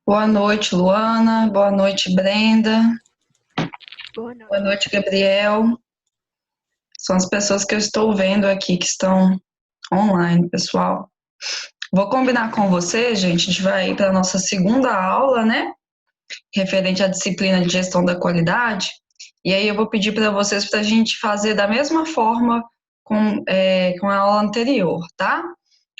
Boa noite, Luana. Boa noite, Brenda. Boa Boa noite. noite, Gabriel. São as pessoas que eu estou vendo aqui que estão online, pessoal. Vou combinar com você, gente. A gente vai ir para a nossa segunda aula, né? Referente à disciplina de gestão da qualidade. E aí eu vou pedir para vocês para a gente fazer da mesma forma com a aula anterior, tá?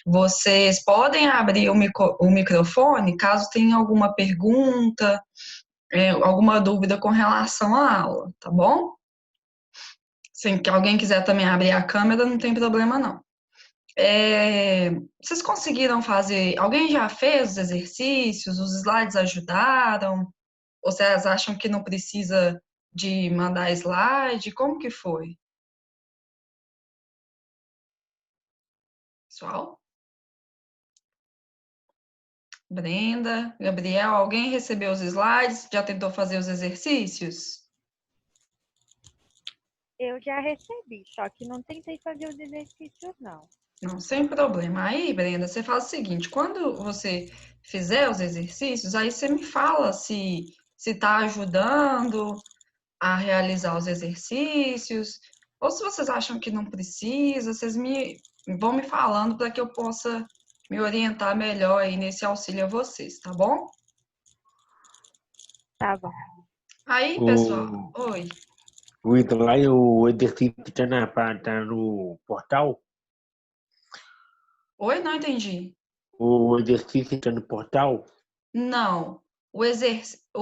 Vocês podem abrir o microfone caso tenha alguma pergunta, alguma dúvida com relação à aula, tá bom? Se alguém quiser também abrir a câmera, não tem problema não. É, vocês conseguiram fazer? Alguém já fez os exercícios? Os slides ajudaram? Ou vocês acham que não precisa de mandar slide? Como que foi, pessoal? Brenda, Gabriel, alguém recebeu os slides? Já tentou fazer os exercícios? Eu já recebi, só que não tentei fazer os exercícios, não. Não, sem problema. Aí, Brenda, você faz o seguinte: quando você fizer os exercícios, aí você me fala se está ajudando a realizar os exercícios, ou se vocês acham que não precisa, vocês vão me falando para que eu possa me orientar melhor aí nesse auxílio a vocês, tá bom? Tá bom. Aí, pessoal, O, oi. o slide, o exercício tá no portal? Oi, não entendi. O exercício está no portal? Não,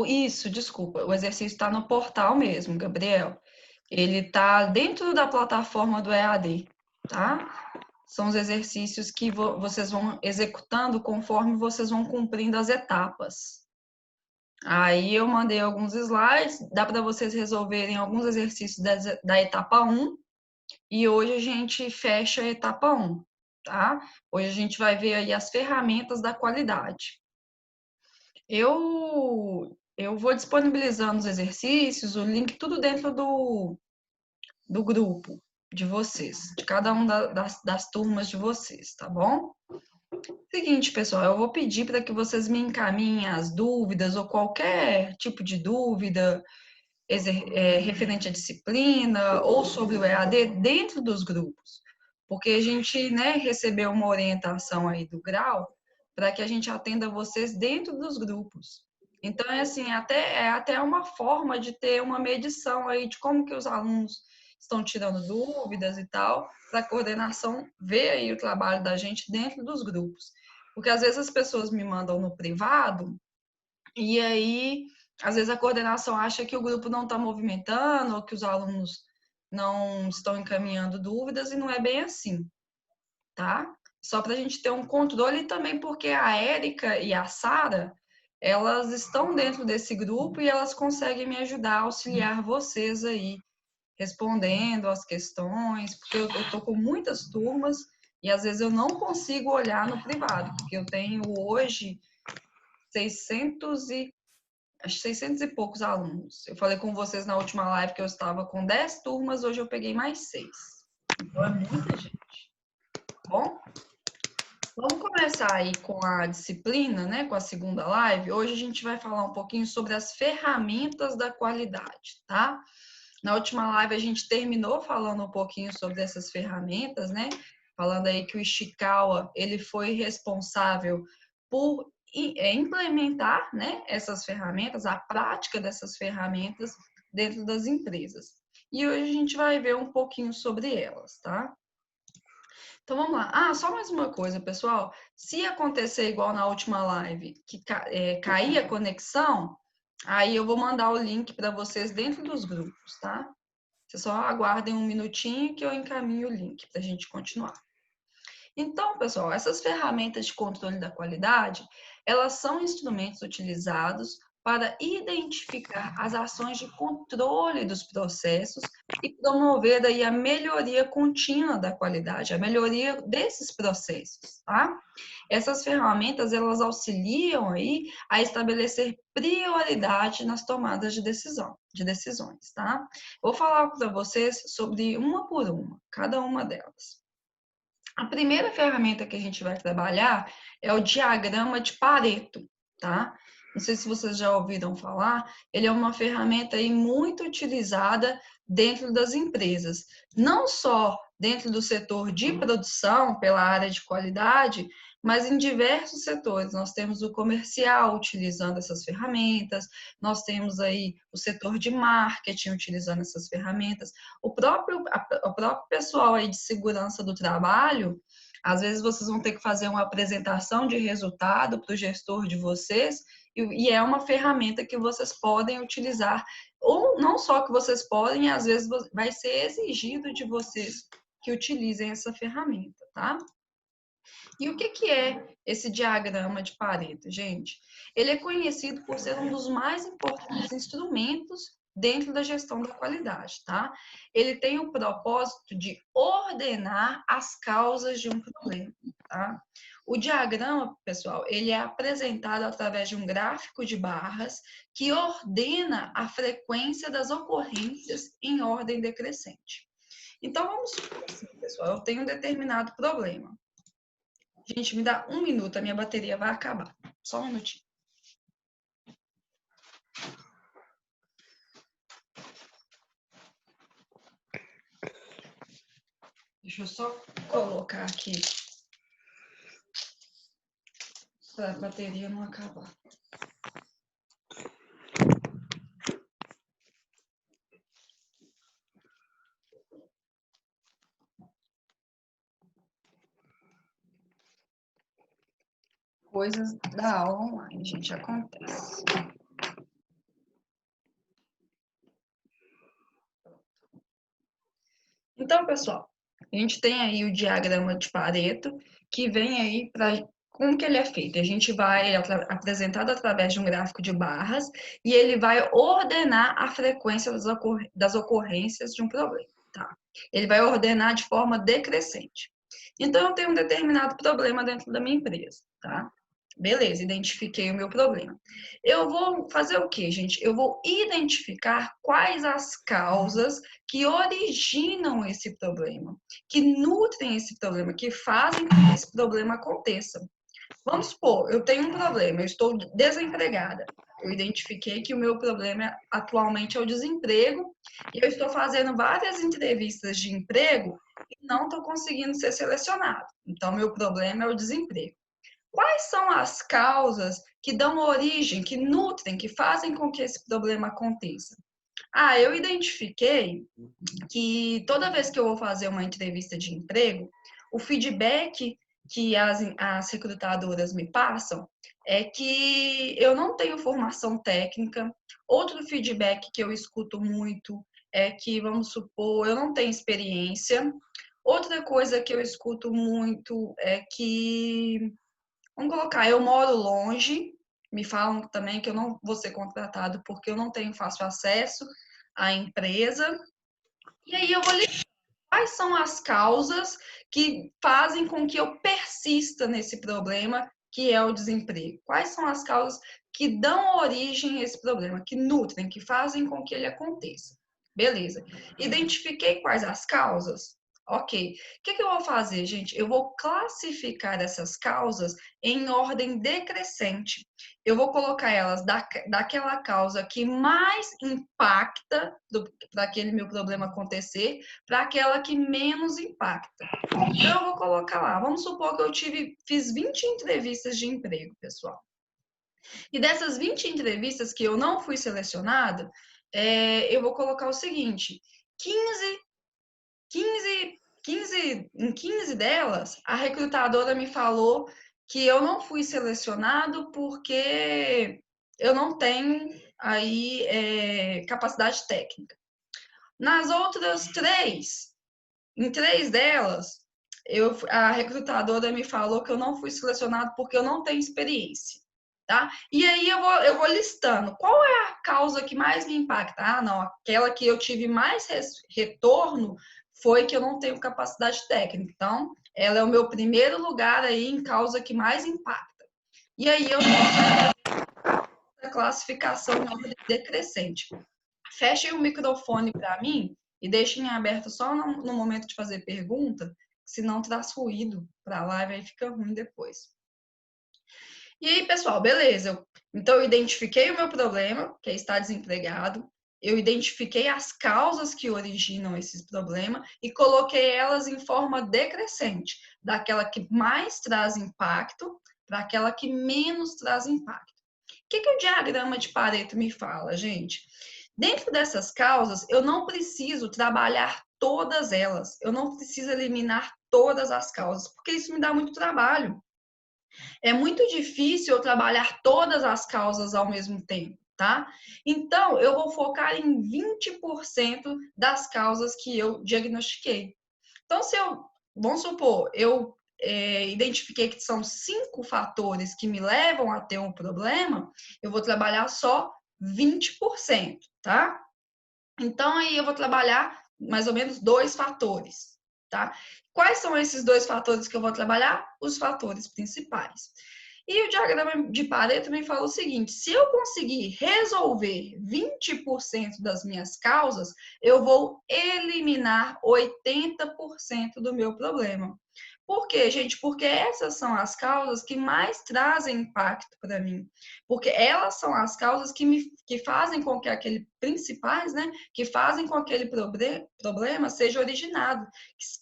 isso, desculpa, o exercício está no portal mesmo, Gabriel. Ele está dentro da plataforma do EAD, tá? São os exercícios que vocês vão executando conforme vocês vão cumprindo as etapas. Aí eu mandei alguns slides, dá para vocês resolverem alguns exercícios da etapa 1 e hoje a gente fecha a etapa 1, tá? Hoje a gente vai ver aí as ferramentas da qualidade. Eu vou disponibilizando os exercícios, o link, tudo dentro do grupo de vocês, de cada um das turmas de vocês, tá bom? Seguinte, pessoal, eu vou pedir para que vocês me encaminhem as dúvidas ou qualquer tipo de dúvida referente à disciplina ou sobre o EAD dentro dos grupos, porque a gente, né, recebeu uma orientação aí do grau para que a gente atenda vocês dentro dos grupos. Então, é assim, é até uma forma de ter uma medição aí de como que os alunos estão tirando dúvidas e tal, para a coordenação ver aí o trabalho da gente dentro dos grupos. Porque às vezes as pessoas me mandam no privado e aí, às vezes a coordenação acha que o grupo não está movimentando ou que os alunos não estão encaminhando dúvidas e não é bem assim, tá? Só para a gente ter um controle e também porque a Érica e a Sara, elas estão dentro desse grupo e elas conseguem me ajudar a auxiliar vocês aí, respondendo as questões, porque eu estou com muitas turmas e às vezes eu não consigo olhar no privado, porque eu tenho hoje 600 e acho 600 e poucos alunos. Eu falei com vocês na última live que eu estava com 10 turmas, hoje eu peguei mais 6. Então é muita gente, tá bom? Vamos começar aí com a disciplina, né, com a segunda live. Hoje a gente vai falar um pouquinho sobre as ferramentas da qualidade, tá? Na última live a gente terminou falando um pouquinho sobre essas ferramentas, né? Falando aí que o Ishikawa, ele foi responsável por implementar, né, essas ferramentas, a prática dessas ferramentas dentro das empresas. E hoje a gente vai ver um pouquinho sobre elas, tá? Então vamos lá. Ah, só mais uma coisa, pessoal. Se acontecer igual na última live, que cair a conexão, aí eu vou mandar o link para vocês dentro dos grupos, tá? Vocês só aguardem um minutinho que eu encaminho o link para a gente continuar. Então, pessoal, essas ferramentas de controle da qualidade, elas são instrumentos utilizados para identificar as ações de controle dos processos e promover daí a melhoria contínua da qualidade, a melhoria desses processos, tá? Essas ferramentas, elas auxiliam aí a estabelecer prioridade nas tomadas de decisões, tá? Vou falar para vocês sobre uma por uma, cada uma delas. A primeira ferramenta que a gente vai trabalhar é o diagrama de Pareto, tá? não sei se vocês já ouviram falar, ele é uma ferramenta aí muito utilizada dentro das empresas. Não só dentro do setor de produção, pela área de qualidade, mas em diversos setores. Nós temos o comercial utilizando essas ferramentas, nós temos aí o setor de marketing utilizando essas ferramentas, o próprio pessoal aí de segurança do trabalho. Às vezes vocês vão ter que fazer uma apresentação de resultado para o gestor de vocês, e é uma ferramenta que vocês podem utilizar, ou não só que vocês podem, às vezes vai ser exigido de vocês que utilizem essa ferramenta, tá? E o que é esse diagrama de Pareto, gente? Ele é conhecido por ser um dos mais importantes instrumentos dentro da gestão da qualidade, tá? Ele tem o propósito de ordenar as causas de um problema, tá? O diagrama, pessoal, ele é apresentado através de um gráfico de barras que ordena a frequência das ocorrências em ordem decrescente. Então, vamos supor assim, pessoal, eu tenho um determinado problema. Gente, me dá 1 minuto, a minha bateria vai acabar. Só um minutinho. Deixa eu só colocar aqui para a bateria não acabar. Coisas da aula online, gente, acontece. Então, pessoal, a gente tem aí o diagrama de Pareto, que vem aí para... Como que ele é feito? A gente vai apresentado através de um gráfico de barras e ele vai ordenar a frequência das ocorrências de um problema, tá? Ele vai ordenar de forma decrescente. Então, eu tenho um determinado problema dentro da minha empresa, tá? Beleza, identifiquei o meu problema. Eu vou fazer o quê, gente? Eu vou identificar quais as causas que originam esse problema, que nutrem esse problema, que fazem com que esse problema aconteça. Vamos supor, eu tenho um problema, eu estou desempregada. Eu identifiquei que o meu problema atualmente é o desemprego e eu estou fazendo várias entrevistas de emprego e não estou conseguindo ser selecionado. Então, meu problema é o desemprego. Quais são as causas que dão origem, que nutrem, que fazem com que esse problema aconteça? Ah, eu identifiquei que toda vez que eu vou fazer uma entrevista de emprego, o feedback que as recrutadoras me passam é que eu não tenho formação técnica. Outro feedback que eu escuto muito é que, vamos supor, eu não tenho experiência. Outra coisa que eu escuto muito é que, vamos colocar, eu moro longe, me falam também que eu não vou ser contratado porque eu não tenho fácil acesso à empresa. E aí eu vou listar quais são as causas que fazem com que eu persista nesse problema, que é o desemprego. Quais são as causas que dão origem a esse problema, que nutrem, que fazem com que ele aconteça. Beleza. Identifiquei quais as causas? Ok. O que eu vou fazer, gente? Eu vou classificar essas causas em ordem decrescente. Eu vou colocar elas daquela causa que mais impacta para aquele meu problema acontecer, para aquela que menos impacta. Então, eu vou colocar lá. Vamos supor que eu fiz 20 entrevistas de emprego, pessoal. E dessas 20 entrevistas que eu não fui selecionada, eu vou colocar o seguinte: em 15 delas, a recrutadora me falou que eu não fui selecionado porque eu não tenho aí capacidade técnica. Nas outras 3, em 3 delas, a recrutadora me falou que eu não fui selecionado porque eu não tenho experiência, tá? E aí eu vou listando. Qual é a causa que mais me impacta? Ah, não, aquela que eu tive mais retorno foi que eu não tenho capacidade técnica. Então, ela é o meu primeiro lugar aí em causa que mais impacta. E aí eu tenho a classificação em ordem decrescente. Fechem o microfone para mim e deixem aberto só no momento de fazer pergunta, senão traz ruído para a live e fica ruim depois. E aí, pessoal, beleza, eu Então, eu identifiquei o meu problema, que é estar desempregado, eu identifiquei as causas que originam esses problemas e coloquei elas em forma decrescente, daquela que mais traz impacto para aquela que menos traz impacto. O que o diagrama de Pareto me fala, gente? Dentro dessas causas, eu não preciso trabalhar todas elas, eu não preciso eliminar todas as causas, porque isso me dá muito trabalho. É muito difícil eu trabalhar todas as causas ao mesmo tempo, tá? Então, eu vou focar em 20% das causas que eu diagnostiquei. Então, se eu, vamos supor, eu identifiquei que são 5 fatores que me levam a ter um problema, eu vou trabalhar só 20%, tá? Então, aí eu vou trabalhar mais ou menos 2 fatores, tá? Quais são esses 2 fatores que eu vou trabalhar? Os fatores principais. E o diagrama de Pareto me fala o seguinte: se eu conseguir resolver 20% das minhas causas, eu vou eliminar 80% do meu problema. Por quê, gente? Porque essas são as causas que mais trazem impacto para mim. Porque elas são as causas que fazem com que aquele principais, né? Que fazem com que aquele problema seja originado,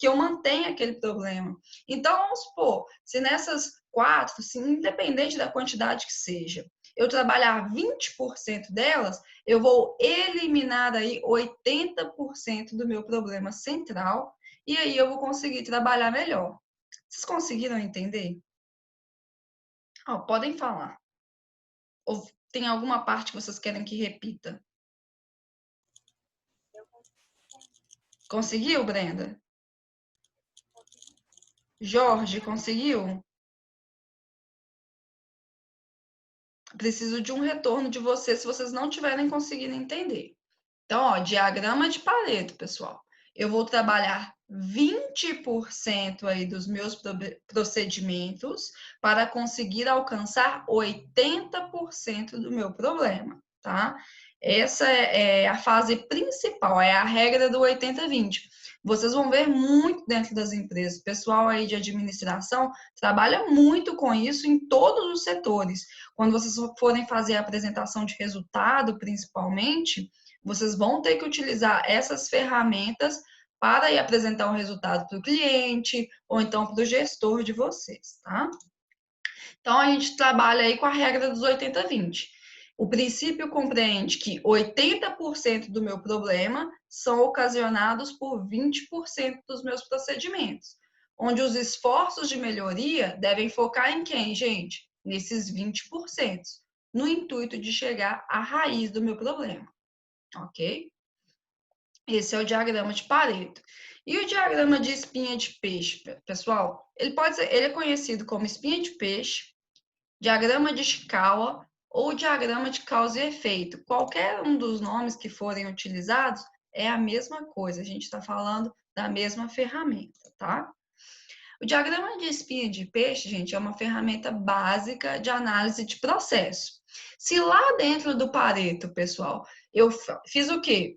que eu mantenha aquele problema. Então, vamos supor, se nessas 4, se independente da quantidade que seja, eu trabalhar 20% delas, eu vou eliminar aí 80% do meu problema central e aí eu vou conseguir trabalhar melhor. Vocês conseguiram entender? Oh, podem falar. Ou tem alguma parte que vocês querem que repita? Conseguiu, Brenda? Jorge, conseguiu? Preciso de um retorno de vocês se vocês não tiverem conseguindo entender. Então, ó, diagrama de Pareto, pessoal. Eu vou trabalhar 20% aí dos meus procedimentos para conseguir alcançar 80% do meu problema, tá? Essa é a fase principal, é a regra do 80-20. Vocês vão ver muito dentro das empresas. O pessoal aí de administração trabalha muito com isso em todos os setores. Quando vocês forem fazer a apresentação de resultado, principalmente, vocês vão ter que utilizar essas ferramentas para ir apresentar o resultado para o cliente ou então para o gestor de vocês, tá? Então, a gente trabalha aí com a regra dos 80-20. O princípio compreende que 80% do meu problema são ocasionados por 20% dos meus procedimentos, onde os esforços de melhoria devem focar em quem, gente? Nesses 20%, no intuito de chegar à raiz do meu problema, ok? Esse é o diagrama de Pareto. E o diagrama de espinha de peixe, pessoal, ele é conhecido como espinha de peixe, diagrama de Ishikawa ou diagrama de causa e efeito. Qualquer um dos nomes que forem utilizados é a mesma coisa. A gente está falando da mesma ferramenta, tá? O diagrama de espinha de peixe, gente, é uma ferramenta básica de análise de processo. Se lá dentro do Pareto, pessoal, eu fiz o quê?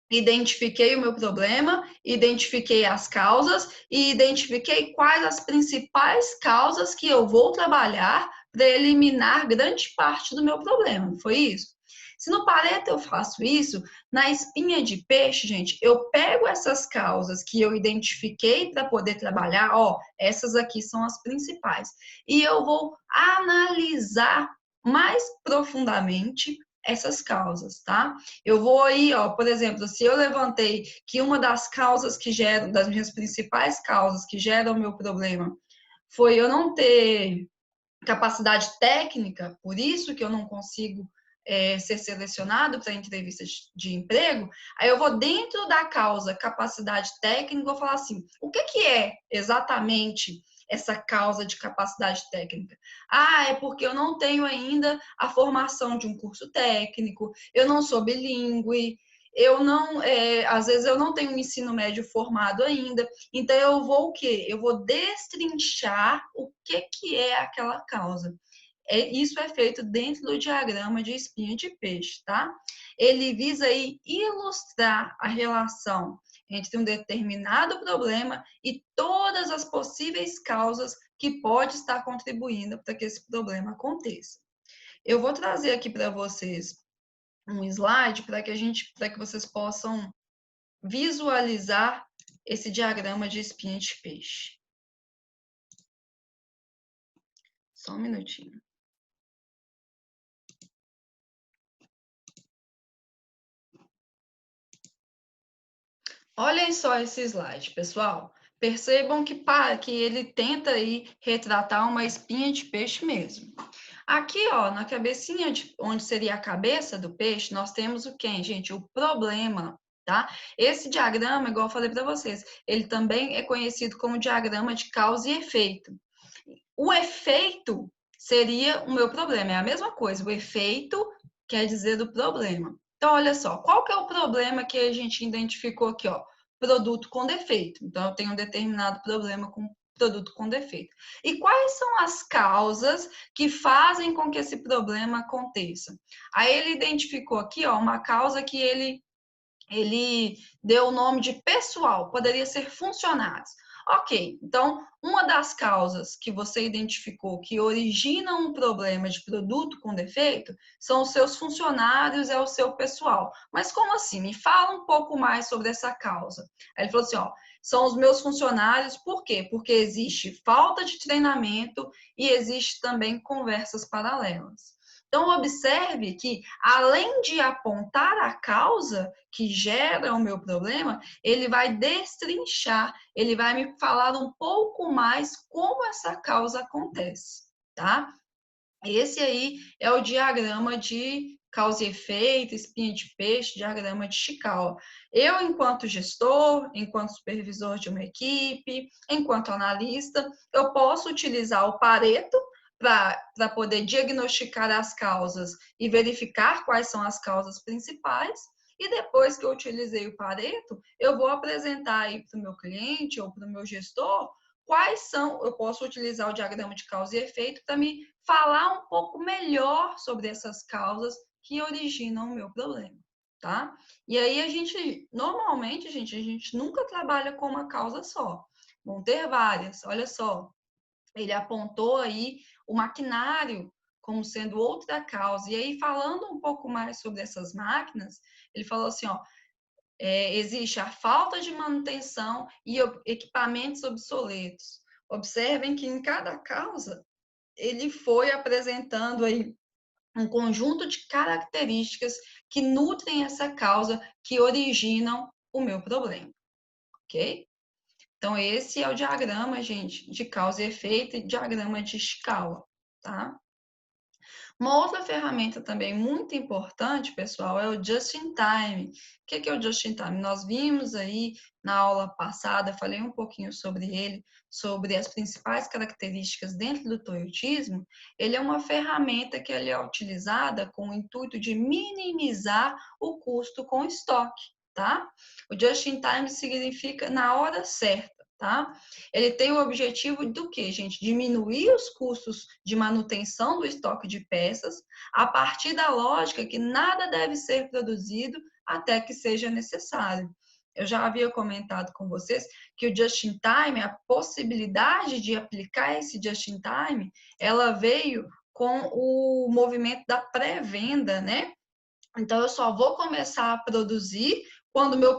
Identifiquei o meu problema, identifiquei as causas e identifiquei quais as principais causas que eu vou trabalhar para eliminar grande parte do meu problema. Foi isso? Se no Pareto eu faço isso, na espinha de peixe, gente, eu pego essas causas que eu identifiquei para poder trabalhar, ó, essas aqui são as principais. E eu vou analisar mais profundamente essas causas, tá? Eu vou aí, ó, por exemplo, se eu levantei que uma das causas que geram, das minhas principais causas que geram o meu problema foi eu não ter capacidade técnica, por isso que eu não consigo ser selecionado para entrevista de emprego, aí eu vou dentro da causa capacidade técnica, vou falar assim, o que é exatamente essa causa de capacidade técnica? Ah, é porque eu não tenho ainda a formação de um curso técnico, eu não sou bilíngue, eu não, às vezes eu não tenho um ensino médio formado ainda, então eu vou o quê? Eu vou destrinchar o que é aquela causa. Isso é feito dentro do diagrama de espinha de peixe, tá? Ele visa aí ilustrar a relação entre um determinado problema e todas as possíveis causas que pode estar contribuindo para que esse problema aconteça. Eu vou trazer aqui para vocês um slide para que vocês possam visualizar esse diagrama de espinha de peixe. Só um minutinho. Olhem só esse slide, pessoal. Percebam que ele tenta aí retratar uma espinha de peixe mesmo. Aqui, ó, na cabecinha, onde seria a cabeça do peixe, nós temos o quê, gente? O problema, tá? Esse diagrama, igual eu falei para vocês, ele também é conhecido como diagrama de causa e efeito. O efeito seria o meu problema, é a mesma coisa. O efeito quer dizer do problema. Então, olha só, qual que é o problema que a gente identificou aqui, ó? Produto com defeito. Então, eu tenho um determinado problema com produto com defeito. E quais são as causas que fazem com que esse problema aconteça? Aí ele identificou aqui, ó, uma causa que ele deu o nome de pessoal, poderia ser funcionários. Ok, então, uma das causas que você identificou que originam um problema de produto com defeito são os seus funcionários, é o seu pessoal. Mas como assim? Me fala um pouco mais sobre essa causa. Aí ele falou assim, ó, são os meus funcionários, por quê? Porque existe falta de treinamento e existe também conversas paralelas. Então, observe que, além de apontar a causa que gera o meu problema, ele vai destrinchar, ele vai me falar um pouco mais como essa causa acontece, tá? Esse aí é o diagrama de causa e efeito, espinha de peixe, diagrama de Chikawa. Eu, enquanto gestor, enquanto supervisor de uma equipe, enquanto analista, eu posso utilizar o Pareto para poder diagnosticar as causas e verificar quais são as causas principais. E depois que eu utilizei o Pareto, eu vou apresentar aí para o meu cliente ou para o meu gestor quais são, eu posso utilizar o diagrama de causa e efeito para me falar um pouco melhor sobre essas causas que originam o meu problema, tá? E aí normalmente, a gente nunca trabalha com uma causa só. Vão ter várias, olha só. Ele apontou aí o maquinário como sendo outra causa. E aí, falando um pouco mais sobre essas máquinas, ele falou assim, ó, existe a falta de manutenção e equipamentos obsoletos. Observem que em cada causa ele foi apresentando aí um conjunto de características que nutrem essa causa que originam o meu problema, ok? Então, esse é o diagrama, gente, de causa e efeito e diagrama de Chikawa, tá? Uma outra ferramenta também muito importante, pessoal, é o Just in Time. O que é o Just in Time? Nós vimos aí na aula passada, falei um pouquinho sobre ele, sobre as principais características dentro do toyotismo. Ele é uma ferramenta que ele é utilizada com o intuito de minimizar o custo com estoque, tá? O Just in Time significa na hora certa. Tá? Ele tem o objetivo do quê, gente? Diminuir os custos de manutenção do estoque de peças a partir da lógica que nada deve ser produzido até que seja necessário. Eu já havia comentado com vocês que o just-in-time, a possibilidade de aplicar esse just-in-time, ela veio com o movimento da pré-venda, né? Então, eu só vou começar a produzir quando o meu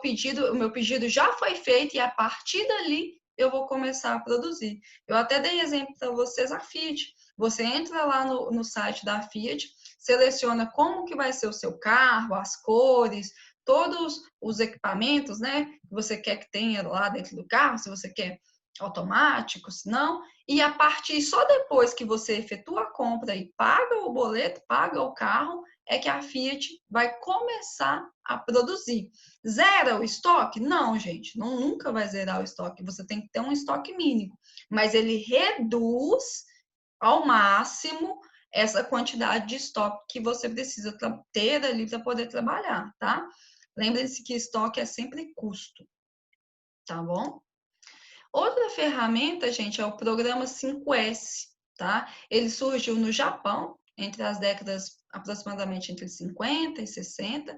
pedido já foi feito e a partir dali eu vou começar a produzir. Eu até dei exemplo para vocês a Fiat. Você entra lá no site da Fiat, seleciona como que vai ser o seu carro, as cores, todos os equipamentos, né, que você quer que tenha lá dentro do carro, se você quer automático, se não, e a partir só depois que você efetua a compra e paga o boleto, paga o carro, é que a Fiat vai começar a produzir. Zera o estoque? Não, gente, nunca vai zerar o estoque. Você tem que ter um estoque mínimo, mas ele reduz ao máximo essa quantidade de estoque que você precisa ter ali para poder trabalhar, tá? Lembre-se que estoque é sempre custo, tá bom? Outra ferramenta, gente, é o programa 5S, tá? Ele surgiu no Japão, entre as décadas aproximadamente entre 50 e 60,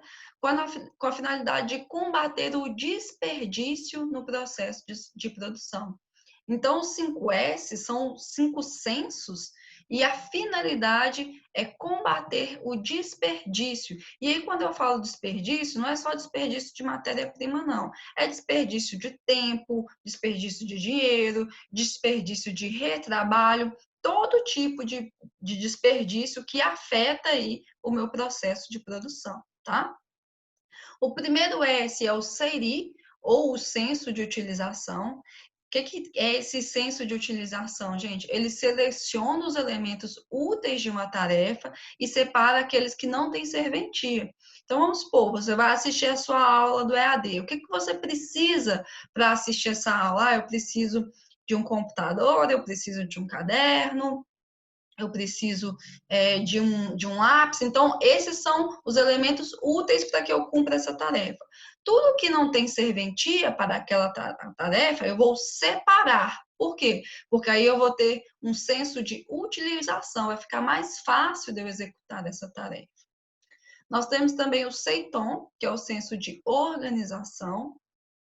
com a finalidade de combater o desperdício no processo de produção. Então, os 5S são 5 sensos E a finalidade é combater o desperdício. E aí, quando eu falo desperdício, não é só desperdício de matéria-prima, não. É desperdício de tempo, desperdício de dinheiro, desperdício de retrabalho, todo tipo de desperdício que afeta aí o meu processo de produção, tá? O primeiro S é o SEIRI, ou o senso de utilização. O que é esse senso de utilização, gente? Ele seleciona os elementos úteis de uma tarefa e separa aqueles que não têm serventia. Então, vamos supor, você vai assistir a sua aula do EAD. O que você precisa para assistir essa aula? Eu preciso de um computador, eu preciso de um caderno, eu preciso de um lápis. Então, esses são os elementos úteis para que eu cumpra essa tarefa. Tudo que não tem serventia para aquela tarefa, eu vou separar. Por quê? Porque aí eu vou ter um senso de utilização, vai ficar mais fácil de eu executar essa tarefa. Nós temos também o SEITOM, que é o senso de organização.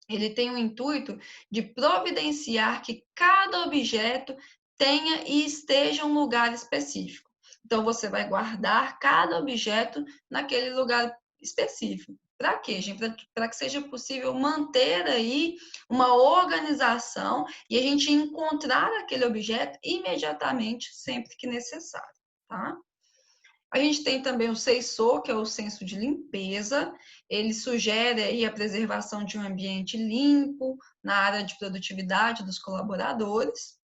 Ele tem o intuito de providenciar que cada objeto tenha e esteja em um lugar específico. Então, você vai guardar cada objeto naquele lugar específico. Para quê, gente? Para que seja possível manter aí uma organização e a gente encontrar aquele objeto imediatamente, sempre que necessário, tá? A gente tem também o SEISO, que é o senso de limpeza. Ele sugere aí a preservação de um ambiente limpo na área de produtividade dos colaboradores.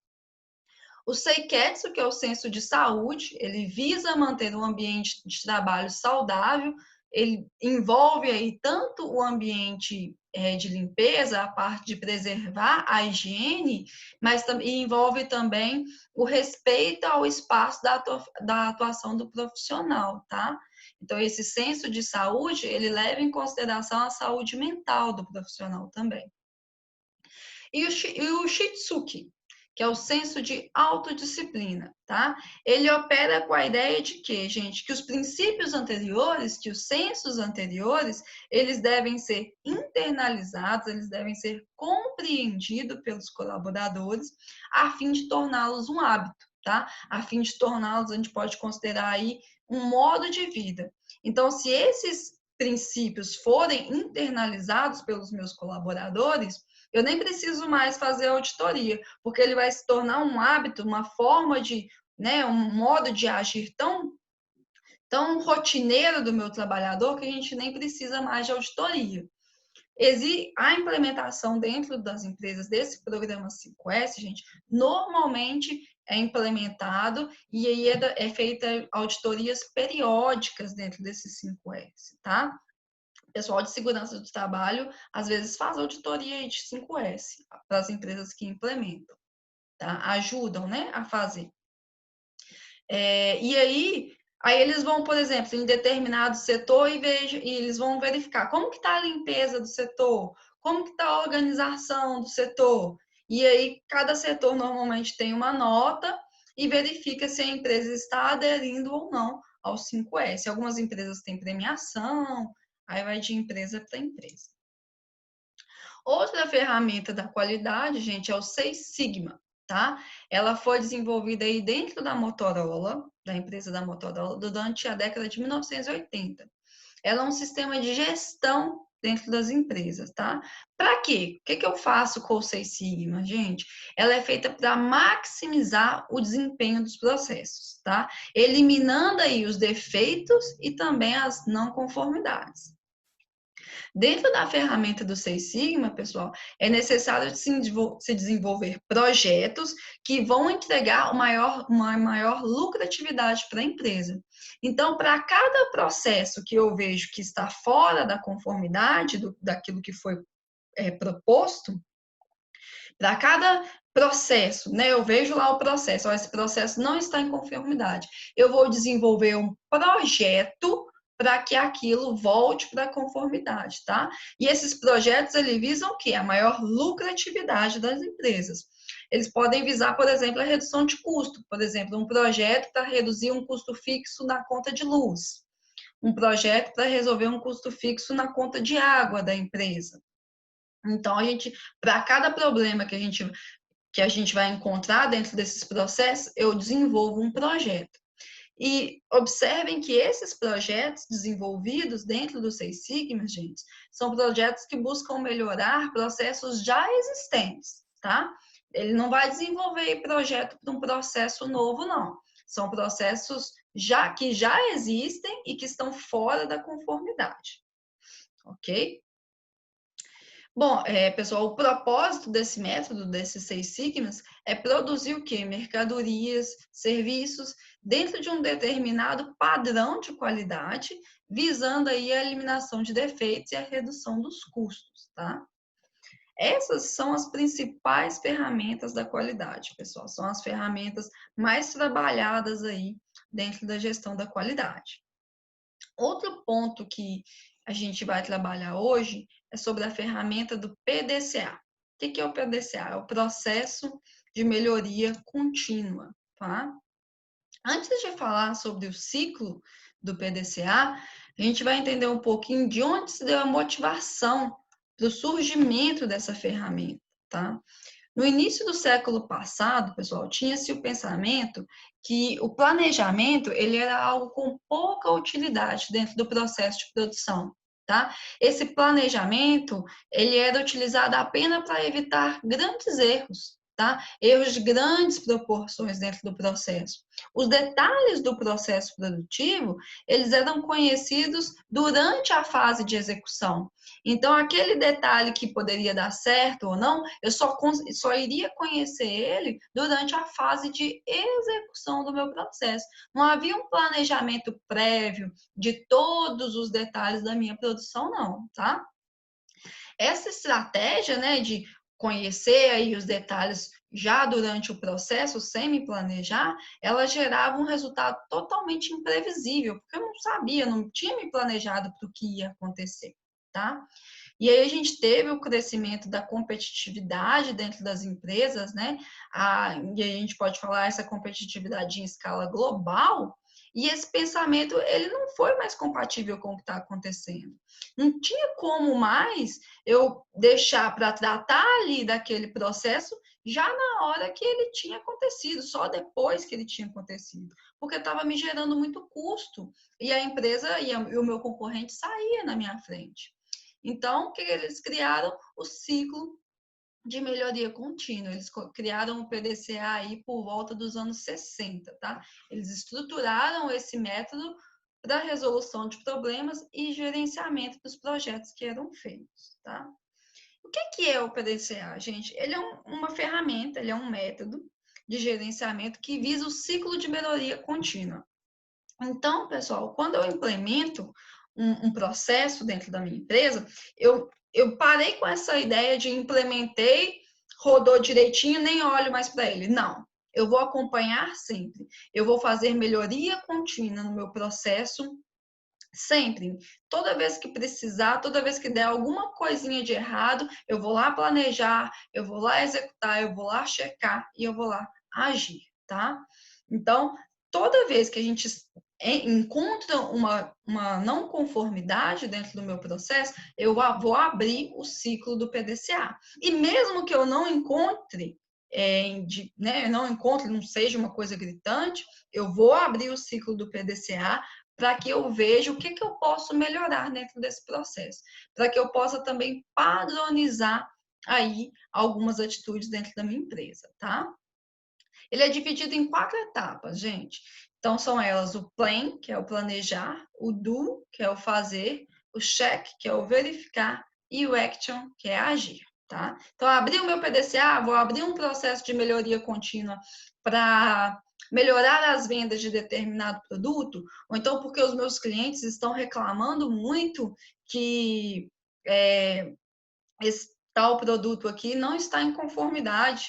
O SEIKETSU, que é o senso de saúde, ele visa manter um ambiente de trabalho saudável. Ele envolve aí tanto o ambiente de limpeza, a parte de preservar a higiene, mas envolve também o respeito ao espaço da atuação do profissional, tá? Então, esse senso de saúde, ele leva em consideração a saúde mental do profissional também. E o Shitsuki, que é o senso de autodisciplina, tá? Ele opera com a ideia de que, gente, que os princípios anteriores, que os sensos anteriores, eles devem ser internalizados, eles devem ser compreendidos pelos colaboradores, a fim de torná-los um hábito, tá? A fim de torná-los, a gente pode considerar aí um modo de vida. Então, se esses princípios forem internalizados pelos meus colaboradores, eu nem preciso mais fazer auditoria, porque ele vai se tornar um hábito, uma forma de, né, um modo de agir tão rotineiro do meu trabalhador que a gente nem precisa mais de auditoria. A implementação dentro das empresas desse programa 5S, gente, normalmente é implementado e aí é feita auditorias periódicas dentro desses 5S, tá? O pessoal de segurança do trabalho, às vezes, faz auditoria de 5S para as empresas que implementam, tá? Ajudam, né, a fazer. E aí eles vão, por exemplo, em determinado setor e eles vão verificar como que está a limpeza do setor, como que está a organização do setor. E aí, cada setor normalmente tem uma nota e verifica se a empresa está aderindo ou não ao 5S. Algumas empresas têm premiação, aí vai de empresa para empresa. Outra ferramenta da qualidade, gente, é o Seis Sigma, tá? Ela foi desenvolvida aí dentro da Motorola, da empresa da Motorola, durante a década de 1980. Ela é um sistema de gestão dentro das empresas, tá? Para quê? O que eu faço com o Seis Sigma, gente? Ela é feita para maximizar o desempenho dos processos, tá? Eliminando aí os defeitos e também as não conformidades. Dentro da ferramenta do Seis Sigma, pessoal, é necessário se desenvolver projetos que vão entregar uma maior lucratividade para a empresa. Então, para cada processo que eu vejo que está fora da conformidade daquilo que foi proposto, para cada processo, né? Eu vejo lá o processo, esse processo não está em conformidade. Eu vou desenvolver um projeto para que aquilo volte para a conformidade, tá? E esses projetos, eles visam o quê? A maior lucratividade das empresas. Eles podem visar, por exemplo, a redução de custo. Por exemplo, um projeto para reduzir um custo fixo na conta de luz. Um projeto para resolver um custo fixo na conta de água da empresa. Então, para cada problema que a gente vai encontrar dentro desses processos, eu desenvolvo um projeto. E observem que esses projetos desenvolvidos dentro do Seis Sigma, gente, são projetos que buscam melhorar processos já existentes, tá? Ele não vai desenvolver projeto para um processo novo, não. São processos que já existem e que estão fora da conformidade, ok? Bom, pessoal, o propósito desse método, desses Seis Sigmas, é produzir o quê? Mercadorias, serviços, dentro de um determinado padrão de qualidade, visando aí a eliminação de defeitos e a redução dos custos, tá? Essas são as principais ferramentas da qualidade, pessoal. São as ferramentas mais trabalhadas aí dentro da gestão da qualidade. Outro ponto que a gente vai trabalhar hoje é sobre a ferramenta do PDCA. O que é o PDCA? É o processo de melhoria contínua, tá? Antes de falar sobre o ciclo do PDCA, a gente vai entender um pouquinho de onde se deu a motivação para o surgimento dessa ferramenta, tá? No início do século passado, pessoal, tinha-se o pensamento que o planejamento ele era algo com pouca utilidade dentro do processo de produção, tá? Esse planejamento ele era utilizado apenas para evitar grandes erros, tá? Erros de grandes proporções dentro do processo. Os detalhes do processo produtivo, eles eram conhecidos durante a fase de execução. Então, aquele detalhe que poderia dar certo ou não, eu só iria conhecer ele durante a fase de execução do meu processo. Não havia um planejamento prévio de todos os detalhes da minha produção, não, tá? Essa estratégia, né, de conhecer aí os detalhes já durante o processo, sem me planejar, ela gerava um resultado totalmente imprevisível, porque eu não sabia, não tinha me planejado para o que ia acontecer, tá? E aí a gente teve o crescimento da competitividade dentro das empresas, né? E aí a gente pode falar essa competitividade em escala global, e esse pensamento, ele não foi mais compatível com o que está acontecendo. Não tinha como mais eu deixar para tratar ali daquele processo já na hora que ele tinha acontecido, só depois que ele tinha acontecido, porque estava me gerando muito custo, e a empresa e o meu concorrente saía na minha frente. Então, o que eles criaram? O ciclo de melhoria contínua. Eles criaram o PDCA aí por volta dos anos 60, tá? Eles estruturaram esse método para resolução de problemas e gerenciamento dos projetos que eram feitos, tá? O que é o PDCA, gente? Ele é uma ferramenta, ele é um método de gerenciamento que visa o ciclo de melhoria contínua. Então, pessoal, quando eu implemento um processo dentro da minha empresa, eu parei com essa ideia de implementei, rodou direitinho, nem olho mais para ele. Não, eu vou acompanhar sempre. Eu vou fazer melhoria contínua no meu processo sempre. Toda vez que precisar, toda vez que der alguma coisinha de errado, eu vou lá planejar, eu vou lá executar, eu vou lá checar e eu vou lá agir, tá? Então, toda vez que a gente encontra uma não conformidade dentro do meu processo, eu vou abrir o ciclo do PDCA. E mesmo que eu não encontre, não seja uma coisa gritante, eu vou abrir o ciclo do PDCA para que eu veja o que eu posso melhorar dentro desse processo, para que eu possa também padronizar aí algumas atitudes dentro da minha empresa, tá? Ele é dividido em 4 etapas, gente. Então, são elas o plan, que é o planejar, o do, que é o fazer, o check, que é o verificar, e o action, que é agir, tá? Então, abrir o meu PDCA, vou abrir um processo de melhoria contínua para melhorar as vendas de determinado produto, ou então porque os meus clientes estão reclamando muito que esse tal produto aqui não está em conformidade.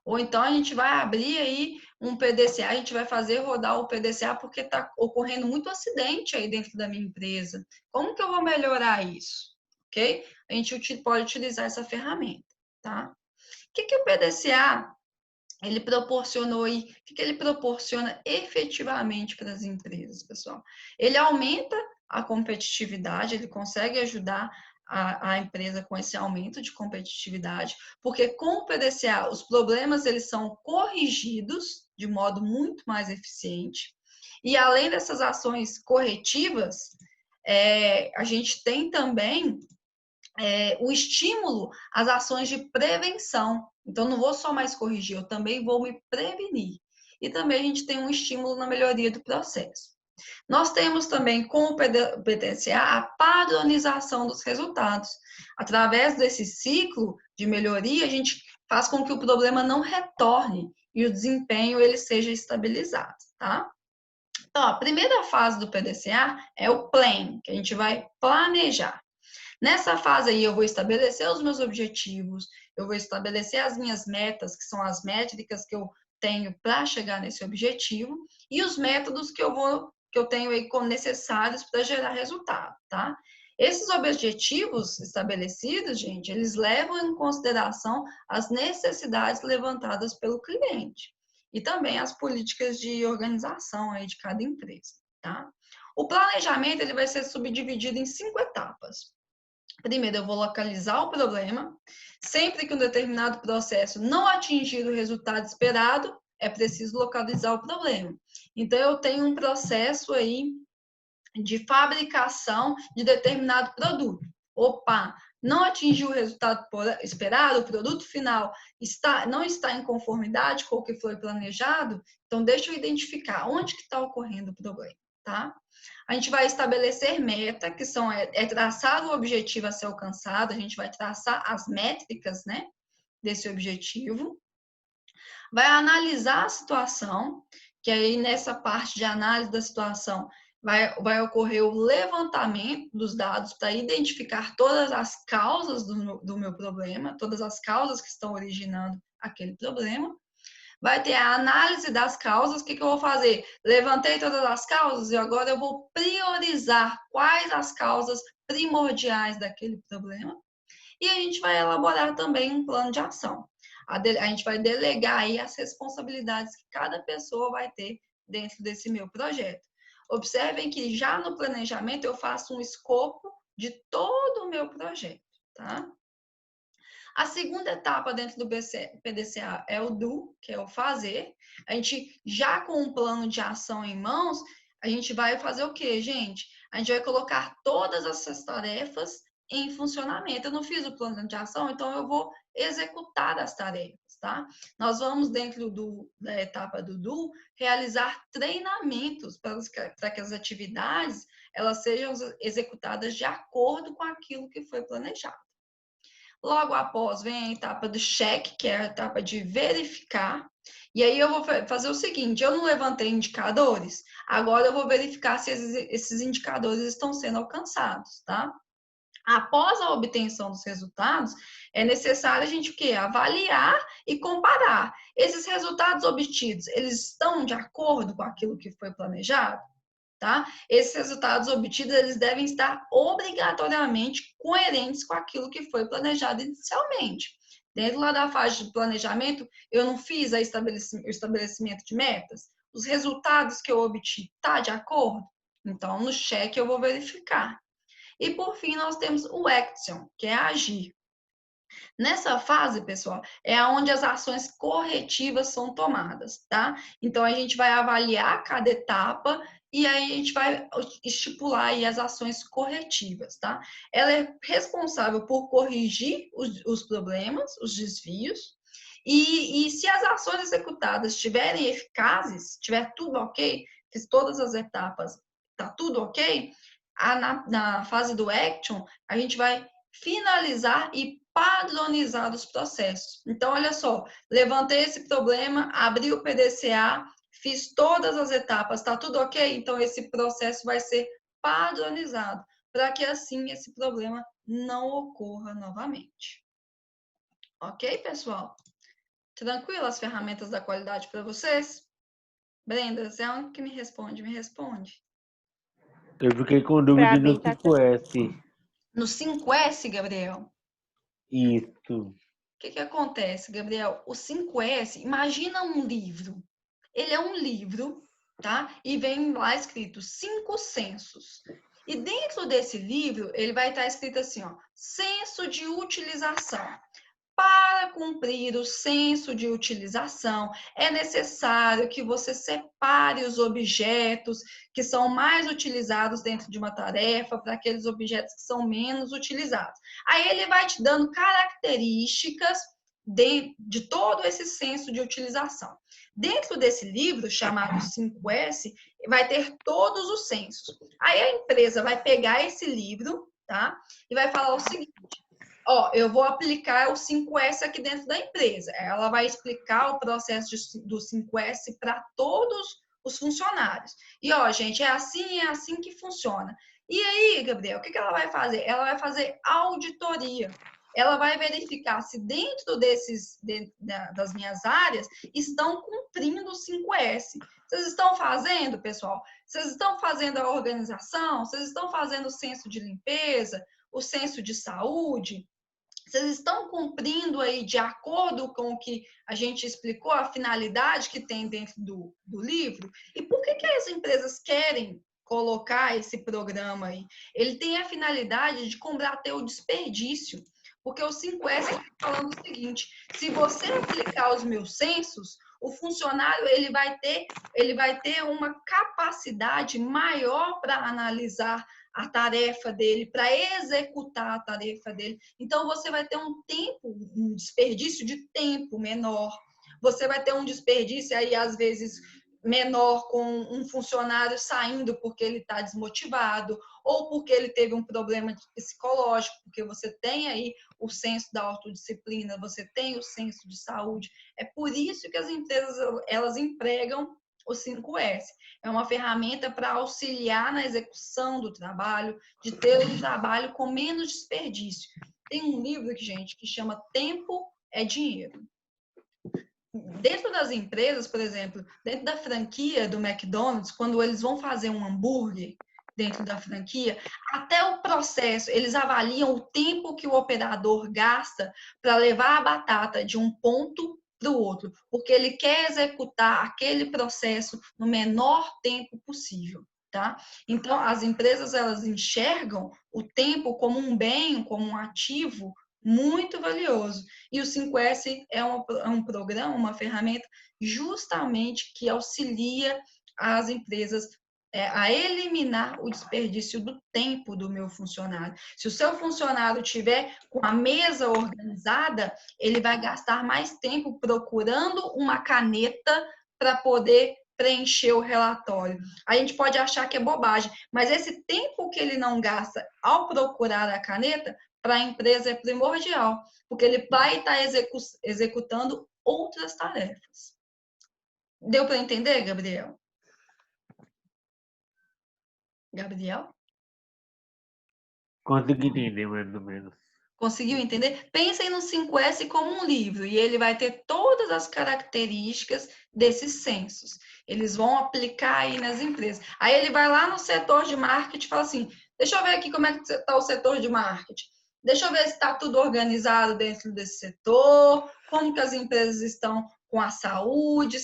Ou então a gente vai abrir aí um PDCA, a gente vai fazer rodar o PDCA porque está ocorrendo muito acidente aí dentro da minha empresa. Como que eu vou melhorar isso? Ok? A gente pode utilizar essa ferramenta, tá? O que o PDCA ele proporcionou aí? O que ele proporciona efetivamente para as empresas, pessoal? Ele aumenta a competitividade, ele consegue ajudar a empresa com esse aumento de competitividade, porque com o PDCA os problemas eles são corrigidos de modo muito mais eficiente. E além dessas ações corretivas, a gente tem também o estímulo às ações de prevenção. Então, não vou só mais corrigir, eu também vou me prevenir. E também a gente tem um estímulo na melhoria do processo. Nós temos também, com o PDCA, a padronização dos resultados. Através desse ciclo de melhoria, a gente faz com que o problema não retorne e o desempenho ele seja estabilizado, tá? Então, a primeira fase do PDCA é o plan, que a gente vai planejar. Nessa fase aí, eu vou estabelecer os meus objetivos, eu vou estabelecer as minhas metas, que são as métricas que eu tenho para chegar nesse objetivo, e os métodos que eu tenho aí como necessários para gerar resultado, tá? Esses objetivos estabelecidos, gente, eles levam em consideração as necessidades levantadas pelo cliente e também as políticas de organização aí de cada empresa, tá? O planejamento ele vai ser subdividido em 5 etapas. Primeiro, eu vou localizar o problema. Sempre que um determinado processo não atingir o resultado esperado, é preciso localizar o problema. Então, eu tenho um processo aí de fabricação de determinado produto. Opa, não atingiu o resultado esperado, o produto final não está em conformidade com o que foi planejado, então deixa eu identificar onde que está ocorrendo o problema, tá? A gente vai estabelecer meta, que é traçar o objetivo a ser alcançado, a gente vai traçar as métricas, né, desse objetivo. Vai analisar a situação, que aí nessa parte de análise da situação vai ocorrer o levantamento dos dados para identificar todas as causas do meu problema, todas as causas que estão originando aquele problema. Vai ter a análise das causas. O que eu vou fazer? Levantei todas as causas e agora eu vou priorizar quais as causas primordiais daquele problema. E a gente vai elaborar também um plano de ação. A gente vai delegar aí as responsabilidades que cada pessoa vai ter dentro desse meu projeto. Observem que já no planejamento eu faço um escopo de todo o meu projeto, tá? A segunda etapa dentro do PDCA é o do, que é o fazer. A gente, já com um plano de ação em mãos, a gente vai fazer o quê, gente? A gente vai colocar todas essas tarefas em funcionamento. Eu não fiz o plano de ação, então eu vou executar as tarefas, tá? Nós vamos, dentro da etapa do do, realizar treinamentos para que as atividades elas sejam executadas de acordo com aquilo que foi planejado. Logo após vem a etapa do check, que é a etapa de verificar. E aí eu vou fazer o seguinte, eu não levantei indicadores, agora eu vou verificar se esses indicadores estão sendo alcançados, tá? Após a obtenção dos resultados, é necessário a gente o quê? Avaliar e comparar. Esses resultados obtidos, eles estão de acordo com aquilo que foi planejado? Tá? Esses resultados obtidos, eles devem estar obrigatoriamente coerentes com aquilo que foi planejado inicialmente. Dentro lá da fase de planejamento, eu não fiz o estabelecimento de metas? Os resultados que eu obtive, tá de acordo? Então, no cheque eu vou verificar. E, por fim, nós temos o action, que é agir. Nessa fase, pessoal, é onde as ações corretivas são tomadas, tá? Então, a gente vai avaliar cada etapa e aí a gente vai estipular aí as ações corretivas, tá? Ela é responsável por corrigir os problemas, os desvios, e se as ações executadas estiverem eficazes, tiver tudo ok, fiz todas as etapas, tá tudo ok, na fase do action, a gente vai finalizar e padronizar os processos. Então, olha só, levantei esse problema, abri o PDCA, fiz todas as etapas, tá tudo ok? Então, esse processo vai ser padronizado, para que assim esse problema não ocorra novamente. Ok, pessoal? Tranquilo as ferramentas da qualidade para vocês? Brenda, você é a única que me responde, me responde. Eu fiquei com dúvida Pra no mim tá 5S. No 5S, Gabriel, Isso. o que acontece, Gabriel? O 5S, imagina um livro. Ele é um livro, tá? E vem lá escrito 5 sensos. E dentro desse livro, ele vai estar escrito assim, ó, senso de utilização. Para cumprir o senso de utilização, é necessário que você separe os objetos que são mais utilizados dentro de uma tarefa para aqueles objetos que são menos utilizados. Aí ele vai te dando características de todo esse senso de utilização. Dentro desse livro, chamado 5S, vai ter todos os sensos. Aí a empresa vai pegar esse livro, tá? E vai falar o seguinte: ó, eu vou aplicar o 5S aqui dentro da empresa. Ela vai explicar o processo do 5S para todos os funcionários. E, ó, gente, é assim que funciona. E aí, Gabriel, o que ela vai fazer? Ela vai fazer auditoria. Ela vai verificar se dentro das minhas áreas estão cumprindo o 5S. Vocês estão fazendo, pessoal? Vocês estão fazendo a organização? Vocês estão fazendo o senso de limpeza? O senso de saúde? Vocês estão cumprindo aí de acordo com o que a gente explicou, a finalidade que tem dentro do livro? E por que as empresas querem colocar esse programa aí? Ele tem a finalidade de combater o desperdício, porque o 5S está falando o seguinte: se você aplicar os meus censos, o funcionário ele vai ter uma capacidade maior para analisar a tarefa dele, para executar a tarefa dele. Então, você vai ter um desperdício de tempo menor. Você vai ter um desperdício aí, às vezes, menor com um funcionário saindo porque ele está desmotivado ou porque ele teve um problema psicológico, porque você tem aí o senso da autodisciplina, você tem o senso de saúde. É por isso que as empresas, elas empregam o 5S. É uma ferramenta para auxiliar na execução do trabalho, de ter um trabalho com menos desperdício. Tem um livro, gente, que chama Tempo é Dinheiro. Dentro das empresas, por exemplo, dentro da franquia do McDonald's, quando eles vão fazer um hambúrguer dentro da franquia, até o processo, eles avaliam o tempo que o operador gasta para levar a batata de um ponto para o outro, porque ele quer executar aquele processo no menor tempo possível, tá? Então, as empresas, elas enxergam o tempo como um bem, como um ativo muito valioso. E o 5S é um programa, uma ferramenta justamente que auxilia as empresas a eliminar o desperdício do tempo do meu funcionário. Se o seu funcionário tiver com a mesa organizada, ele vai gastar mais tempo procurando uma caneta para poder preencher o relatório. A gente pode achar que é bobagem, mas esse tempo que ele não gasta ao procurar a caneta, para a empresa é primordial, porque ele vai estar executando outras tarefas. Deu para entender, Gabriel? Gabriel? Consegui entender mais ou menos. Conseguiu entender? Pensem no 5S como um livro e ele vai ter todas as características desses censos. Eles vão aplicar aí nas empresas. Aí ele vai lá no setor de marketing e fala assim: deixa eu ver aqui como é que está o setor de marketing. Deixa eu ver se está tudo organizado dentro desse setor, como que as empresas estão com a saúde,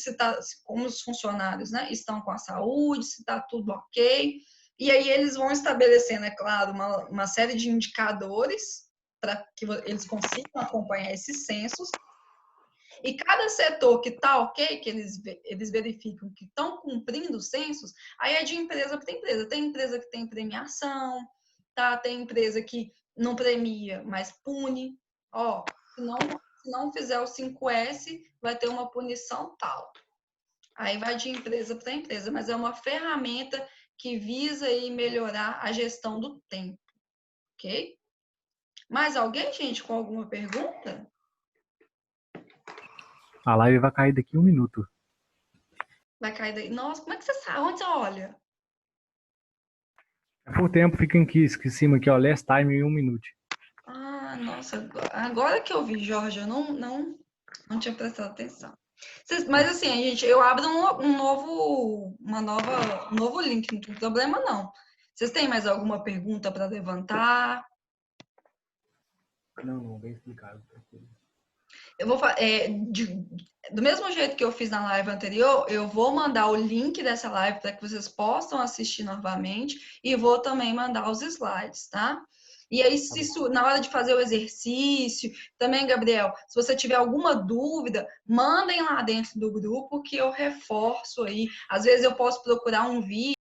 como os funcionários, né, estão com a saúde, se está tudo ok. E aí eles vão estabelecendo, é claro, uma série de indicadores para que eles consigam acompanhar esses censos. E cada setor que está ok, que eles verificam que estão cumprindo os censos, aí é de empresa para empresa. Tem empresa que tem premiação, tá? Tem empresa que não premia, mas pune. Ó, se não fizer o 5S, vai ter uma punição tal. Aí vai de empresa para empresa, mas é uma ferramenta que visa aí melhorar a gestão do tempo, ok? Mais alguém, gente, com alguma pergunta? A live vai cair daqui 1 minuto. Vai cair daí. Nossa, como é que você sabe? Onde você olha? Por tempo, fica aqui em cima, aqui, ó, last time em 1 minuto. Ah, nossa, agora que eu vi, Jorge, eu não tinha prestado atenção. Mas assim, gente, eu abro um novo link, não tem problema não. Vocês têm mais alguma pergunta para levantar? Não, bem explicado. Eu vou do mesmo jeito que eu fiz na live anterior, eu vou mandar o link dessa live para que vocês possam assistir novamente e vou também mandar os slides, tá? E aí, na hora de fazer o exercício, também, Gabriel, se você tiver alguma dúvida, mandem lá dentro do grupo que eu reforço aí. Às vezes eu posso procurar um vídeo